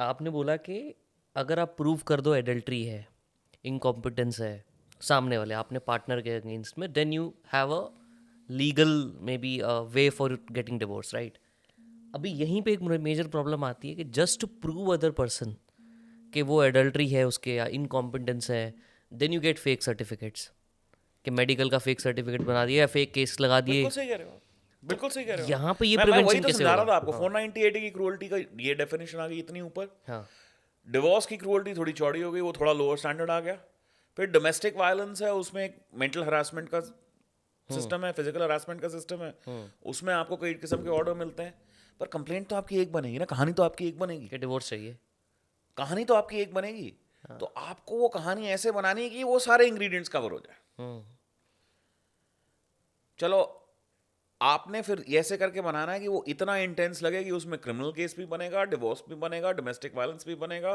आपने बोला कि अगर आप प्रूव कर दो एडल्ट्री है, इनकॉम्पिटेंस है सामने वाले आपने पार्टनर के अगेंस्ट में, then you have a legal maybe way for getting divorce, right? अभी यहीं पे एक मेजर प्रॉब्लम आती है कि just to prove other person कि वो एडल्ट्री है उसके या इनकॉम्पिटेंस है, then you get fake certificates कि मेडिकल का फेक सर्टिफिकेट बना दिया या फेक केस लगा दिए। बिल्कुल सही कह रहे हो आप, तो बिल्कुल सही कह रहे हो आप। यहाँ पे ये मैं वही प्रिवेंशन तो कैसे समझा रहा होगा? था आपको, हाँ 498 की क्रूअल्टी का ये डेफिनेशन आ गई इतनी ऊपर। हाँ। डिवोर्स की क्रूअल्टी थोड़ी चौड़ी हो गई, वो थोड़ा लोअर स्टैंडर्ड आ गया। फिर डोमेस्टिक वायलेंस है, उसमें एक मेंटल हरासमेंट का सिस्टम है, फिजिकल हरासमेंट का सिस्टम है, उसमें आपको कई किस्म के ऑर्डर मिलते हैं। पर कंप्लेंट तो आपकी एक बनेगी ना, कहानी तो आपकी एक बनेगी, कि डिवोर्स चाहिए। कहानी तो आपकी एक बनेगी। तो आपको वो कहानी ऐसे बनानी है कि वो सारे इंग्रेडिएंट्स कवर हो जाए। हम्म। चलो, आपने फिर ऐसे करके बनाना है कि वो इतना इंटेंस लगे कि उसमें क्रिमिनल केस भी बनेगा, डिवोर्स भी बनेगा, डोमेस्टिक वायलेंस भी बनेगा,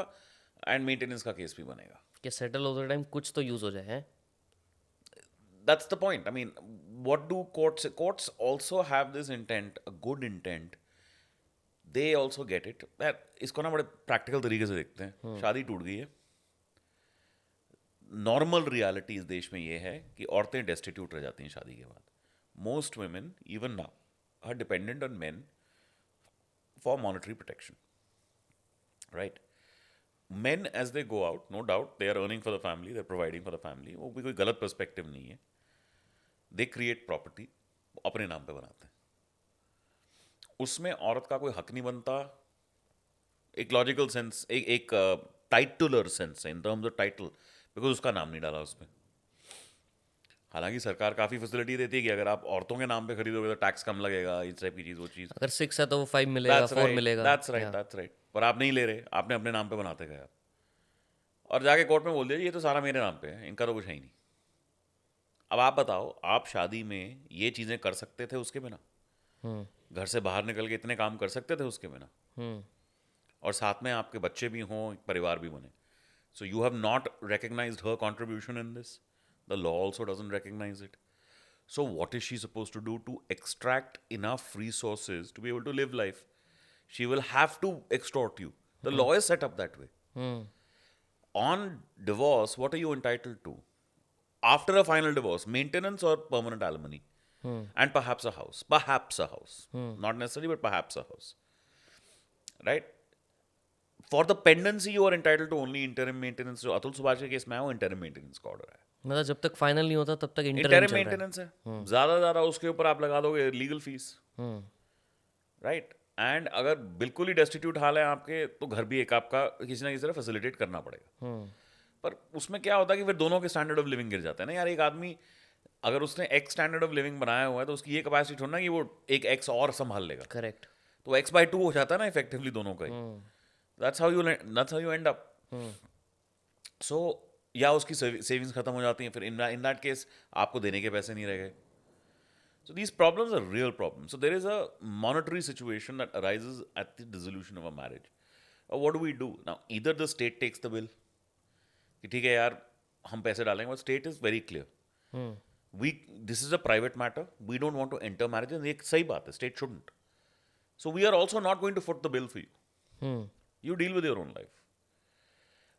एंड मेंटेनेंस का केस भी बनेगा। कि सेटल होते टाइम कुछ तो यूज हो जाए हैं। That's the point. I mean, what do courts also have this intent, a good intent. They also get it. इसको ना बड़े प्रैक्टिकल तरीके से देखते हैं। शादी टूट गई है, नॉर्मल रियलिटी इस देश में ये है कि औरतें डेस्टिट्यूट रह जाती हैं शादी के बाद। Most women even now are dependent on men for monetary protection, right? Men as they go out, no doubt they are earning for the family, they're providing for the family, वो भी कोई गलत पर्सपेक्टिव नहीं है। They create property, अपने नाम पे बनाते हैं, उसमें औरत का कोई हक नहीं बनता। एक लॉजिकल सेंस, एक टाइटुलर सेंस है, in terms of title, because उसका नाम नहीं डाला उसमें। हालांकि सरकार काफ़ी फैसिलिटी देती है कि अगर आप औरतों के नाम पे खरीदोगे तो टैक्स कम लगेगा, इस टाइप की चीज़, वो चीज़। अगर 6 है तो वो 5 मिलेगा, 4 मिलेगा। That's right, that's right. पर आप नहीं ले रहे, आपने अपने नाम पे बनाते गए आप, और जाके कोर्ट में बोल दिया ये तो सारा मेरे नाम पे है, इनका तो कुछ है ही नहीं। अब आप बताओ, आप शादी में ये चीज़ें कर सकते थे उसके बिना? हम्म। घर से बाहर निकल के इतने काम कर सकते थे उसके बिना? हम्म। और साथ में आपके बच्चे भी हों, एक परिवार भी बने। So you have not recognized her contribution in this. The law also doesn't recognize it. So what is she supposed to do to extract enough resources to be able to live life? She will have to extort you. The law is set up that way. Hmm. On divorce, what are you entitled to? After a final divorce, maintenance or permanent alimony? And perhaps a house. Perhaps a house. Not necessarily, but perhaps a house. Right? For the pendency, you are entitled to only interim maintenance. जो अतुल सुभाष के case में है, वो interim maintenance का order है। मतलब जब तक फाइनल नहीं होता तब तक इंटरम इंटरिम चल रहा है। मेंटेनेंस है, ज्यादा ज्यादा उसके ऊपर आप लगा दोगे legal fees, hmm. Right? And अगर बिल्कुल ही डेस्टिट्यूट हाल है आपके, तो घर भी एक आपका किसी ना किसी तरह फैसिलिटेट करना पड़ेगा। हम्म। पर उसमें क्या होता है कि फिर दोनों के स्टैंडर्ड ऑफ लिविंग गिर जाते हैं ना यार। एक आदमी अगर उसने एक्स स्टैंडर्ड ऑफ लिविंग बनाया हुआ है, तो उसकी ये कैपेसिटी थोड़ी ना कि वो एक एक्स और संभाल लेगा। करेक्ट। तो x/2 हो जाता है ना इफेक्टिवली दोनों का ही। That's how you end up. So या उसकी सेविंग्स खत्म हो जाती हैं, फिर इन दैट केस आपको देने के पैसे नहीं रह गए। So these problems are real problems. So there is a monetary situation that arises at the dissolution of a marriage. What do we do? Now, either the state takes the bill, कि ठीक है यार हम पैसे डालेंगे, but state is very clear. This is a private matter. We don't want to enter marriages. ये सही बात है, state shouldn't. So we are also not going to foot the bill for you. Hmm. You deal with your own life.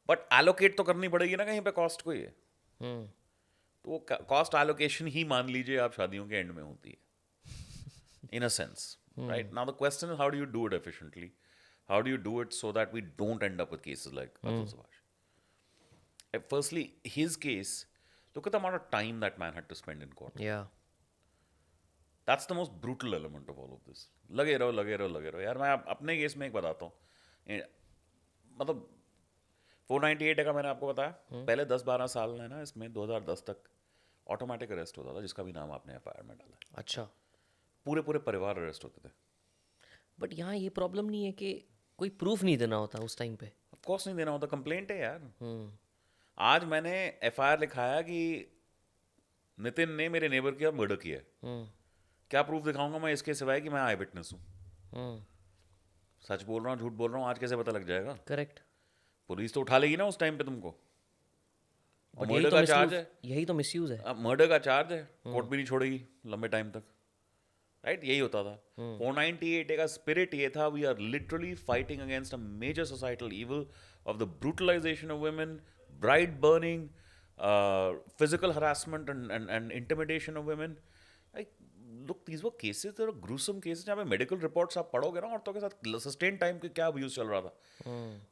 But allocate तो करनी पड़ेगी ना कहीं पे कॉस्ट को ये। हम्म। तो वो कॉस्ट एलोकेशन ही मान लीजिए आप शादियों के एंड में होती है, in a sense, right? Now the question is how do you do it efficiently? How do you do it so that we don't end up with cases like Atul Subhash? Firstly, his case, look at the amount of time that man had to spend in court. या। That's the most brutal element of all of this. लगे रहो लगे रहो लगे रहो यार। मैं अपने केस में एक बताता हूँ, मतलब 498 का मैंने आपको बताया, पहले 10-12 साल है ना इसमें, 2010 तक ऑटोमेटिक अरेस्ट होता था जिसका भी नाम आपने एफआईआर में डाला है। अच्छा। पूरे पूरे परिवार अरेस्ट होते थे। बट यहाँ ये प्रॉब्लम नहीं है कि कोई प्रूफ नहीं देना होता उस टाइम पे? ऑफ कोर्स नहीं देना होता, कंप्लेंट है यार। हम्म। आज मैंने एफआईआर लिखाया कि नितिन ने मेरे नेबर का मर्डर किया है, हम्म। क्या प्रूफ दिखाऊंगा मैं इसके सिवाय कि मैं आई विटनेस हूँ? हम्म। सच बोल रहा हूँ झूठ बोल रहा हूँ आज कैसे पता लग जाएगा? करेक्ट। पुलिस तो उठा लेगी ना उस टाइम पे तुमको। और बट मर्डर का चार्ज है, यही तो मिसयूज है। मर्डर का चार्ज है, कोर्ट भी नहीं छोड़ेगी लंबे टाइम तक। राइट, यही होता था। 498 का स्पिरिट ये था, we are literally fighting against a major societal evil of the brutalization of women, bride burning, physical harassment and intimidation of women. Like, look, these were cases, they were gruesome cases जहाँ पे medical reports आप पढ़ोगे ना औरतों के साथ sustain time के क्या अब्यूज चल रहा था,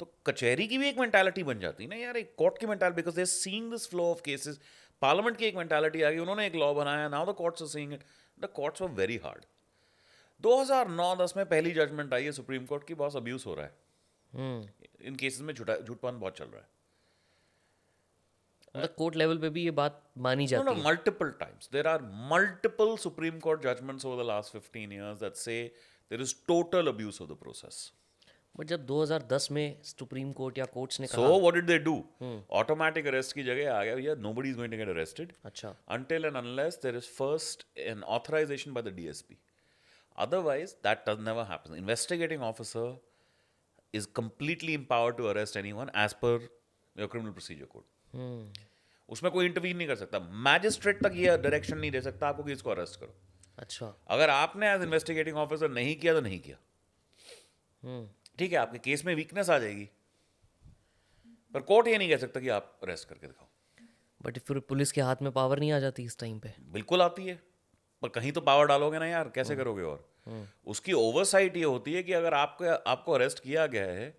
तो कचहरी की भी एक मेंटालिटी बन जाती ना यार, एक कोर्ट की mentality, because they are seeing this flow of cases. Parliament की एक मेंटालिटी आ गई, उन्होंने एक लॉ बनाया, now the courts are seeing it. The courts were very hard. 2009-10 में पहली जजमेंट आई है सुप्रीम कोर्ट की, बहुत अब्यूज हो रहा है इन केसेस में, झूठपान बहुत चल रहा है। मतलब कोर्ट लेवल पे भी ये बात मानी जाती है। Multiple times. There are multiple Supreme Court judgments over the last 15 years that say there is total abuse of the process. But जब 2010 में सुप्रीम कोर्ट या कोर्ट्स ने So कहा, what did they do? Automatic arrest की जगह आ गया, भैया nobody is going to get arrested अच्छा until and unless there is first an authorization by the DSP. Otherwise, that does never happen. Investigating officer is completely empowered to arrest anyone as per your criminal procedure code. उसमें कोई intervene नहीं कर सकता, magistrate तक ये direction नहीं दे सकता आपको कि इसको अरेस्ट करो। अच्छा, अगर आपने एज इन्वेस्टिगेटिंग ऑफिसर नहीं किया तो नहीं किया, ठीक है, आपके केस में वीकनेस आ जाएगी, पर कोर्ट ये नहीं कह सकता कि आप अरेस्ट करके दिखाओ। बट फिर पुलिस के हाथ में पावर नहीं आ जाती इस टाइम पे? बिल्कुल आती है, पर कहीं तो पावर डालोगे ना यार, कैसे करोगे? और उसकी ओवरसाइट ये होती है कि अगर आपको अरेस्ट किया गया है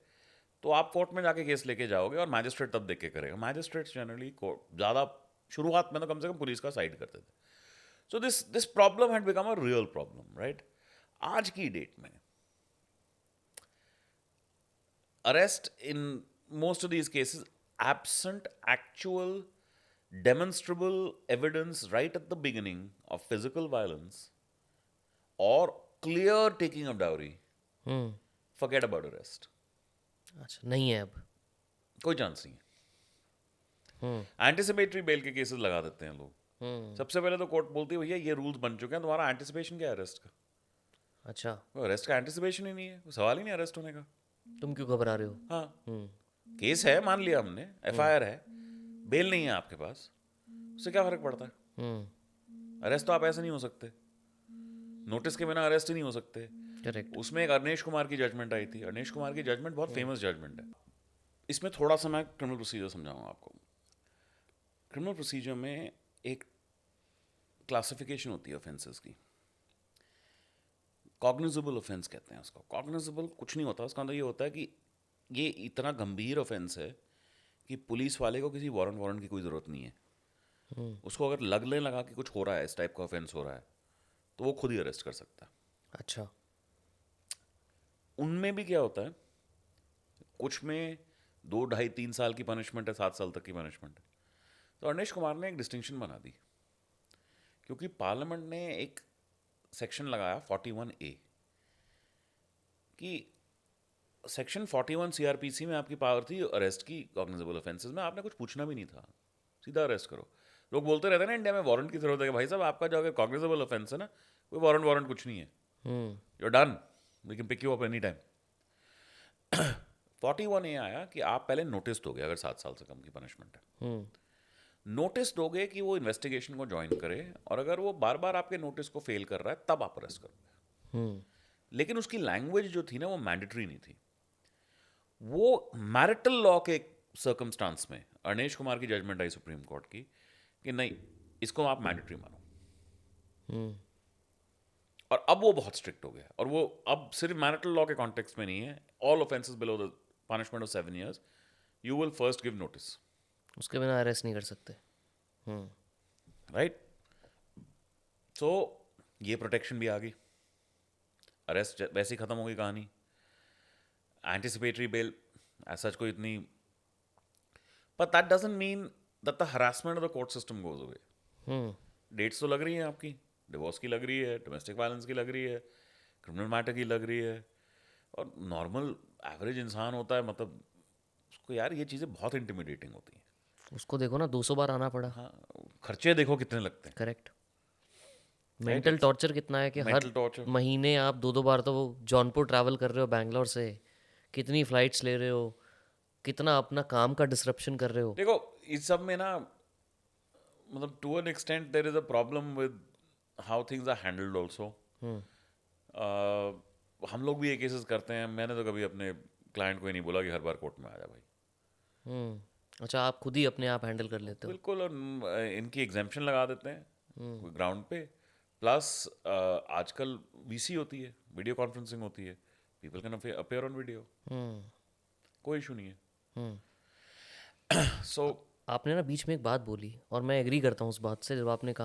तो आप कोर्ट में जाके केस लेके जाओगे और मैजिस्ट्रेट तब देख के करेगा। मैजिस्ट्रेट्स जनरली ज़्यादा शुरुआत में तो कम से कम पुलिस का साइड करते थे। So this problem had become a real problem, right? आज की डेट में arrest in most of these cases absent actual demonstrable evidence right at the beginning of physical violence or clear taking of dowry, forget about arrest. अच्छा, नहीं है अब कोई chance नहीं है। एंटिसिपेटरी बेल के केसेस लगा देते हैं लोग। सबसे पहले तो कोर्ट बोलती है भैया ये रूल्स बन चुके हैं, तुम्हारा एंटिसिपेशन क्या है अरेस्ट का? अच्छा, अरेस्ट का एंटिसिपेशन ही नहीं है, सवाल ही नहीं अरेस्ट होने का। तुम क्यों घबरा रहे हो? हाँ, केस है, मान लिया हमने, FIR है, बेल नहीं है आपके पास, उससे क्या फर्क पड़ता है? अरेस्ट तो आप ऐसे नहीं हो सकते, नोटिस के बिना अरेस्ट ही नहीं हो सकते। करेक्ट। उसमें एक अरनेश कुमार की जजमेंट आई थी। अरनेश कुमार की जजमेंट बहुत फेमस जजमेंट है। इसमें थोड़ा सा मैं क्रिमिनल प्रोसीजर समझाऊंगा आपको। क्रिमिनल प्रोसीजर में एक क्लासिफिकेशन होती है ऑफेंसेस की, कॉग्निजेबल ऑफेंस कहते हैं उसको। कॉग्निजेबल कुछ नहीं होता, उसका अंदर ये होता है कि ये इतना गंभीर ऑफेंस है कि पुलिस वाले को किसी वारंट की कोई ज़रूरत नहीं है। उसको अगर लगने लगा कि कुछ हो रहा है, इस टाइप का ऑफेंस हो रहा है, तो वो खुद ही अरेस्ट कर सकता है। अच्छा, उनमें भी क्या होता है, कुछ में 2, 2.5, 3 साल की पनिशमेंट है, 7 साल तक की पनिशमेंट है। तो अरनेश कुमार ने एक डिस्टिंक्शन बना दी, क्योंकि पार्लियामेंट ने एक सेक्शन लगाया 41A कि सेक्शन 41 CRPC में आपकी पावर थी अरेस्ट की कॉग्निजेबल ऑफेंसेस में, आपने कुछ पूछना भी नहीं था, सीधा अरेस्ट करो। लोग बोलते रहते हैं ना इंडिया में वारंट की जरूरत है, भाई साहब आपका जो अगर कॉग्निजेबल ऑफेंस है ना, कोई वारंट कुछ नहीं है, you are done, we can pick you up any time. 41A आया कि आप पहले नोटिस दोगे अगर 7 साल से कम की पनिशमेंट है, नोटिस दोगे कि वो इन्वेस्टिगेशन को ज्वाइन करे, और अगर वो बार बार आपके नोटिस को फेल कर रहा है तब आप अरेस्ट करोगे। लेकिन उसकी लैंग्वेज जो थी ना वो मैंडेटरी नहीं थी। वो मैरिटल लॉ के सर्कमस्टांस में अरनेश कुमार की जजमेंट आई सुप्रीम कोर्ट की कि नहीं, इसको आप मैंडेटरी मानो। और अब वो बहुत स्ट्रिक्ट हो गया, और वो अब सिर्फ मैरिटल लॉ के कॉन्टेक्स्ट में नहीं है, all offences below the punishment of 7 years you will first give notice, उसके बिना अरेस्ट नहीं कर सकते। राइट? सो ये प्रोटेक्शन भी आ गई, अरेस्ट वैसे ही खत्म हो गई कहानी। एंटिसिपेटरी बेल ऐसा कोई इतनी, but that doesn't mean that the harassment of the court system goes away. Dates तो लग रही हैं आपकी, डिवोर्स की लग रही है, डोमेस्टिक वायलेंस की लग रही है, क्रिमिनल मैटर की लग रही है, और नॉर्मल एवरेज इंसान होता है, मतलब उसको यार ये चीज़ें बहुत इंटिमिडेटिंग होती हैं। उसको देखो ना, 200 बार आना पड़ा। हाँ, खर्चे देखो कितने लगते हैं। करेक्ट। मेंटल टॉर्चर कितना है कि हर Mental torture. महीने आप 2-2 बार तो वो जौनपुर ट्रैवल कर रहे हो बैंगलोर से, कितनी फ्लाइट्स ले रहे हो, कितना अपना काम का डिसरप्शन कर रहे हो। देखो इस सब में ना, मतलब to an extent there is a problem with how things are handled also. हम लोग भी ये केसेस करते हैं. मैंने तो कभी अपने क्लाइंट को ही नहीं बोला कि हर बार कोर्ट में आ जा भाई. अच्छा, आप खुद ही अपने आप हैंडल कर लेते हो? बिल्कुल. और इनकी एग्जाम्पशन लगा देते हैं ग्राउंड पे. प्लस आजकल वीसी होती है, वीडियो कॉन्फ्रेंसिंग होती है. People can appear on video. कोई इशू नहीं है. सो आपने ना बीच में एक बात बोली और मैं एग्री करता हूँ उस बात से, जब आपने कहा